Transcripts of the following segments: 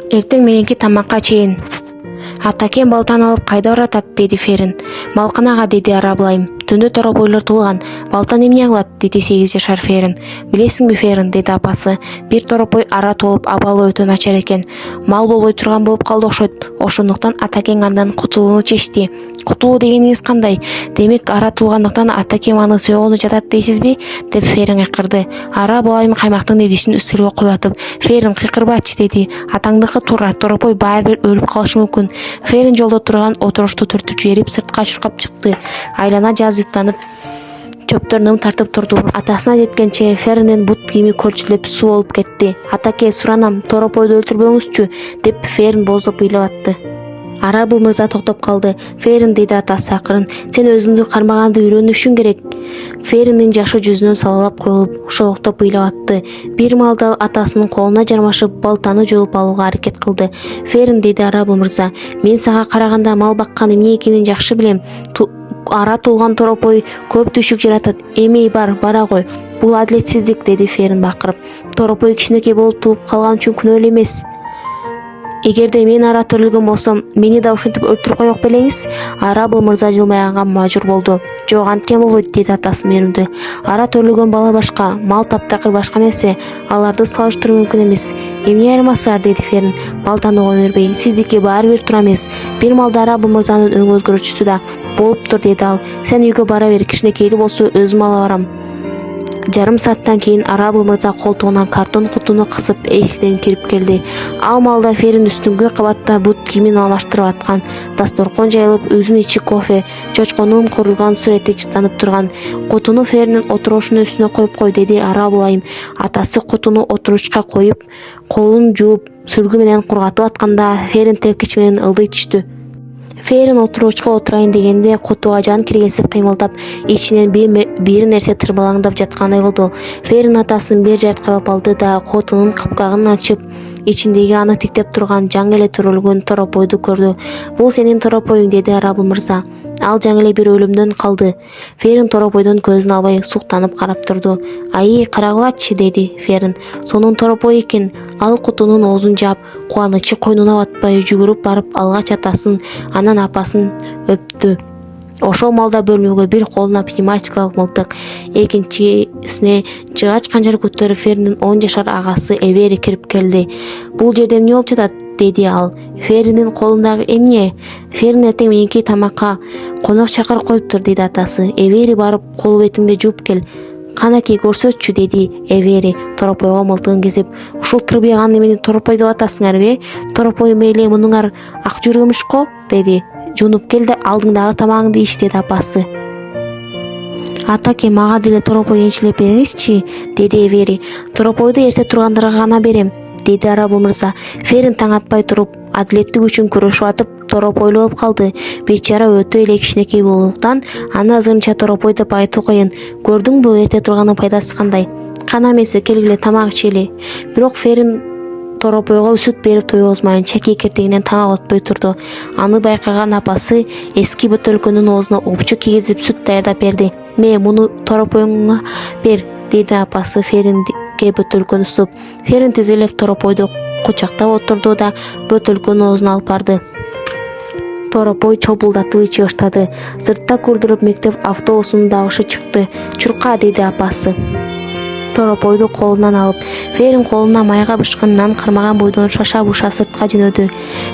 Эртең мененки тамакка чейин. Атакем балтаны алып кайда баратат, деди Ферин. Малканага, деди Арабылайым. Түндө торопойлор туулган. Балтан эмне кылат, деди 8 жашар Ферин. Билесиңби Ферин, деди апасы. Бир торопой ара толуп абалы өтө начар экен. Мал болбой турган болуп калды окшойт. Ошондуктан атакең андан кутулууну чечти. Кутулуу дегениңиз кандай? Демек ара туулгандыктан атакем аны сойгону жатат дейсизби? Деп Ферин кыйкырды. Арабылайым каймактын идишин үстөлгө коюп атып, Ферин кыйкырбачы, деди. Атаңдыкы туура, торопой баары бир өлүп калышы мүмкүн. Ферин жолдо турган отурушту түртүп жиберип сыртка чуркап чыкты. Айлана жазыттанып чөптөрүн тартып турду. Атасына жеткенче Фериндин бут кийими көрчүлөп суу болуп кетти. Атаке, суранам, торопойду өлтүрбөңүзчү, деп Ферин боздоп ыйлап атты. Арабыл мырза токтоп калды. Ферин, деди атасы акырын, сен өзүңдү кармаганды үйрөнүшүң керек. Фериндин жашы жүзүнөн салалап коюлуп, шолоктоп ыйлап атты. Бир маалда атасынын колуна жармашып, балтаны жулуп алууга аракет кылды. Ферин, деди Арабыл мырза, мен сага караганда мал баккан эмне экенин жакшы билем. Ара туулган торопой көп түйшүк жаратат. Эмей бара кой. Бул адилетсиздик, деди Ферин бакырып. Торопой кичинекей болуп тууп калган үчүн күнөөлүү эмес. Эгерде мен ара төрөлгөн болсом, мени да ушинтип өлтүрүп коёк белеңиз. Арабыл мырза жылмайганга мажбур болду. Жок, анткен болбойт, деди атасы мээрүндө. Ара төрөлгөн бала башка, мал таптакыр башка нерсе. Аларды салыштыруу мүмкүн эмес. Эмне айырмасы бар, деди Ферин, балтаны кое бербей. Сиздики баары бир туура эмес. Бир малда Арабыл мырзанын өңү өзгөрүчүсү да болуптур, деди ал. Сен үйгө бара бер, кичинекейли болсо өзүм ала барам. Жарым сааттан кийин Арабыл мырза колтугунан картон кутуну кысып эшиктен кирип келди. Ал малда Ферин үстүңкү кабатта бут кийимин алмаштырып аткан. Дасторкон жайылып, үйдүн ичи кофе, чочконун курулган сүрөтү чыттанып турган. Кутуну Феринин отурушунун үстүнө коюп кой, деди Арабылайым. Атасы кутуну отуручка коюп, колун жууп, сүлгү менен кургатып атканда Ферин тепкич менен ылдый түштү. Ферин отуручка отурайын дегенде кутуга жан киргизип кыймылдап, ичинен бир нерсе тырбалаңдап жаткандай болду. Ферин атасын бир жарткалап алды да кутунун капкагын ачып, ичиндеги аны тиктеп турган жаңы эле төрөлгөн торопойду көрдү. Бул сенин торопоюң, деди Арабыл мырза. Ал жаңы эле бир өлүмдөн калды. Ферин торопойдон көзүн албай суктанып карап турду. Ай, карагылачы, деди Ферин. Сонун торопой экен. Ал кутунун оозун жаап, кубанычы койнуна батпай жүгүрүп барып алгач атасын, анан апасын өптү. Ошол малда бөлмөгө бир колуна пневматикалык мылтык, экинчисине жыгач канжар көтөрүп Фериндин 10 жашар агасы Эвери кирип келди. Бул жерде эмне болуп жатат, деди ал. Фериндин колундагы эмне? Ферин эртең мененки тамакка конок чакырып коюптур, деди атасы. Эвери барып кол бетиңди жууп кел. Канаки көрсөтчү, деди Эвери торопойго мылтыгын кезип. Ушул тырбыйган эмени торопой деп атасыңарбы? Торопой мейли мунуңар ак жүрөмүшко, деди. Жунуп кел да алдыңдагы тамагыңды ич, деди апасы. Атаке, мага деле торопой энчилеп бериңизчи, деди Эвери. Торопойду эрте тургандарга гана берем, деди Арабыл мырза. Ферин таң атпай туруп, адилеттик үчүн күрөшүп атып, торопойлуу болуп калды. Бечара өтө эле кичинекей болгондуктан аны азырынча торопой деп айтуу кыйын. Көрдүңбү, эрте турганын пайдасы кандай? Кана эмесе, келгиле тамак ичели. Бирок Ферин торопойго сүт берип тойгозмайын чаки кертегинен тамак өтпөй турду. Аны байкаган апасы эски бөтөлкөнүн оозуна опчу кийгизип сүт даярдап берди. Муну торопоюңа бер, деди апасы Феринге бөтөлкөнү сузуп. Ферин тизелеп торопойду кучактап отурду да бөтөлкөнүн оозуна алып барды. Торопой чобулдатып иче баштады. Сыртта курдуруп мектеп автобусунун дагышы чыкты. Чурка, деди апасы торопойду колунан алып. Ферин колуна майга бышкан нан кырмаган бойдон шаша-буша сыртка жөнөдү.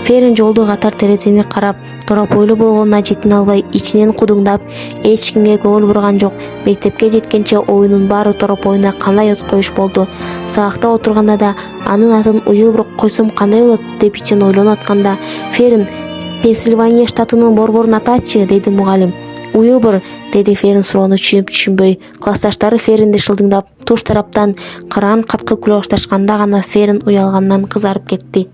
Ферин жолду катар терезени карап, торопойлуу болгонуна жетине албай, ичинен кудуңдап, эч кимге көңүл бурган жок. Мектепке жеткенче оюнун баары торопоюна кандай от коюш болду. Сабакта отурганда да анын атын Уилбур койсом кандай болот деп ичинен ойлонуп атканда, Ферин, Пенсильвания штатынын борборун атачы, деди мугалим. Уилбур, деди Ферин суроону түшүнбөй. Классташтары Феринди шылдыңдап, туш тараптан кыран каткы күлө башташканда гана Ферин уялгандан кызарып кетти.